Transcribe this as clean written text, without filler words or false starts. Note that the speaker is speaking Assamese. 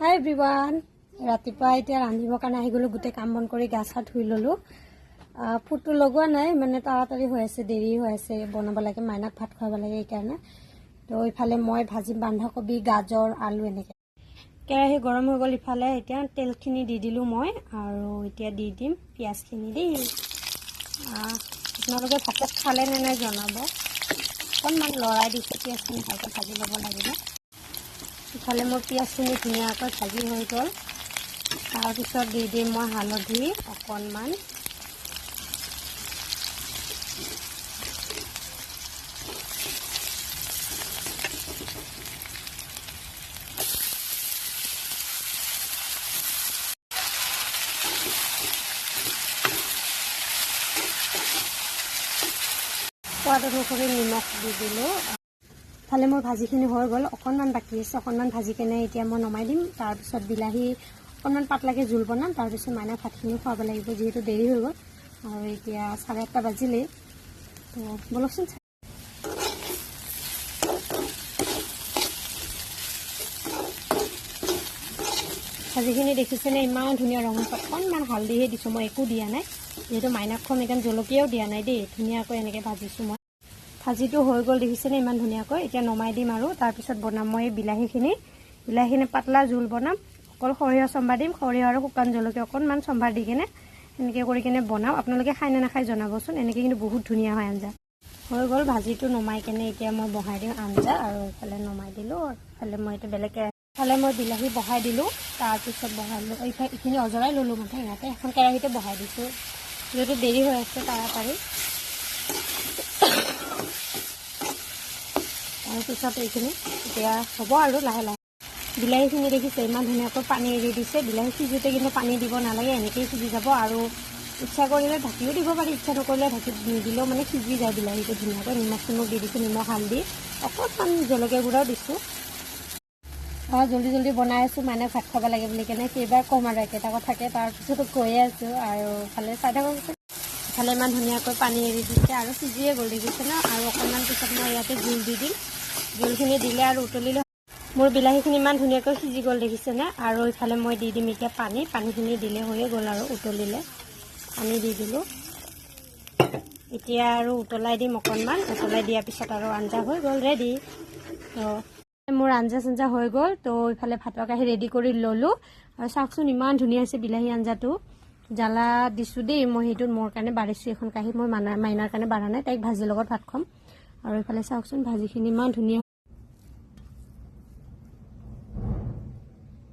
হাই এভৰিৱান ৰাতিপুৱা এতিয়া ৰান্ধিবৰ কাৰণে আহি গ'লো গোটেই কাম বন কৰি গা চা ধুই ল'লোঁ ফুটটো লগোৱা নাই মানে তাড়াতাড়ি হৈ আছে দেৰি হৈ আছে বনাব লাগে মাইনাক ভাত খুৱাব লাগে এইকাৰণে তো ইফালে মই ভাজিম বন্ধাকবি গাজৰ আলু এনেকৈ কেৰাহী গৰম হৈ গ'ল ইফালে এতিয়া তেলখিনি দি দিলোঁ মই আৰু এতিয়া দি দিম পিঁয়াজখিনি দেই আপোনালোকে ভাতত খালে নে নাই জনাব অকণমান লৰাই দিছোঁ পিঁয়াজখিনি ভালকৈ ভাজি ল'ব লাগিব ইফালে মোৰ পিঁয়াজখিনি ধুনীয়াকৈ ভাজি হৈ গ'ল তাৰপিছত দি দিম মই হালধি অকণমান সোৱাদ অনুসৰি নিমখ দি দিলোঁ ফালে মোৰ ভাজিখিনি হৈ গ'ল অকণমান বাকী আছে অকণমান ভাজি কেনে এতিয়া মই নমাই দিম তাৰপিছত বিলাহী অকণমান পাতলাকৈ জোল বনাম তাৰপিছত মাইনাক ভাতখিনি খুৱাব লাগিব যিহেতু দেৰি হৈ গ'ল আৰু এতিয়া 8:30 বাজিলেই তো বলকচোন ভাজিখিনি দেখিছেনে ইমান ধুনীয়া ৰং হৈছে অকণমান হালধিহে দিছোঁ মই একো দিয়া নাই যিহেতু মাইনাক খুৱাম সেইকাৰণে জলকীয়াও দিয়া নাই দেই ধুনীয়াকৈ এনেকৈ ভাজিছোঁ মই ভাজিটো হৈ গ'ল দেখিছেনে ইমান ধুনীয়াকৈ এতিয়া নমাই দিম আৰু তাৰপিছত বনাম মই বিলাহীখিনি পাতলা জোল বনাম অকল সৰিয়হ চম্ভাৰ দিম সৰিয়হ আৰু শুকান জলকীয়া অকণমান চম্ভাৰ দি কেনে এনেকৈ কৰি কেনে বনাওঁ আপোনালোকে খাই নে নাখায় জনাবচোন এনেকৈ কিন্তু বহুত ধুনীয়া হয় আঞ্জা হৈ গ'ল ভাজিটো নমাই কেনে এতিয়া মই বহাই দিওঁ আঞ্জা আৰু এইফালে নমাই দিলোঁ এইফালে মই এইটো বেলেগকৈ এইফালে মই বিলাহী বহাই দিলোঁ তাৰপিছত বহালোঁ এইখিনি অজৰাই ল'লোঁ মানে ইয়াতে এখন কেৰাহীতে বহাই দিছোঁ যিহেতু দেৰি হৈ আছে তাড়াতাড়ি তাৰপিছত এইখিনি এতিয়া হ'ব আৰু লাহে লাহে বিলাহীখিনি দেখিছে ইমান ধুনীয়াকৈ পানী এৰি দিছে বিলাহী সিজোতে কিন্তু পানী দিব নালাগে এনেকৈয়ে সিজি যাব আৰু ইচ্ছা কৰিলে ঢাকিও দিব পাৰি ইচ্ছা নকৰিলে ঢাকি নিদিলেও মানে সিজি যায় বিলাহীটো ধুনীয়াকৈ নিমখ দি দিছোঁ নিমখ হালধি অকণমান জলকীয়া গুড়াও দিছোঁ জলদি জলদি বনাই আছোঁ মানে ভাত খাব লাগে বুলি কেনে কেইবাৰ ক'ম আৰু একেটা কথাকে তাৰপিছতো কৈয়ে আছোঁ আৰু ভালে চাই থাকক ইফালে ইমান ধুনীয়াকৈ পানী এৰি দিছে আৰু সিজিয়ে গ'ল দেখিছে ন আৰু অকণমান পিছত মই ইয়াতে জোল দি দিম জোলখিনি দিলে আৰু উতলিলে মোৰ বিলাহীখিনি ইমান ধুনীয়াকৈ সিজি গ'ল দেখিছেনে আৰু ইফালে মই দি দিম এতিয়া পানীখিনি দিলে হৈয়ে গ'ল আৰু উতলিলে পানী দি দিলোঁ এতিয়া আৰু উতলাই দিম অকণমান উতলাই দিয়াৰ পিছত আৰু আঞ্জা হৈ গ'ল ৰেডি তো মোৰ আঞ্জা চাঞ্জা হৈ গ'ল তো ইফালে ভাতৰ কাঁহী ৰেডি কৰি ল'লোঁ আৰু চাওকচোন ইমান ধুনীয়া হৈছে বিলাহী আঞ্জাটো জ্বালা দিছোঁ দেই মই সেইটোত মোৰ কাৰণে বাঢ়িছোঁ এখন কাঁহীত মই মাইনাৰ কাৰণে বাঢ়া নাই তাইক ভাজিৰ লগত ভাত খুৱাম আৰু ইফালে চাওকচোন ভাজিখিনি ইমান ধুনীয়া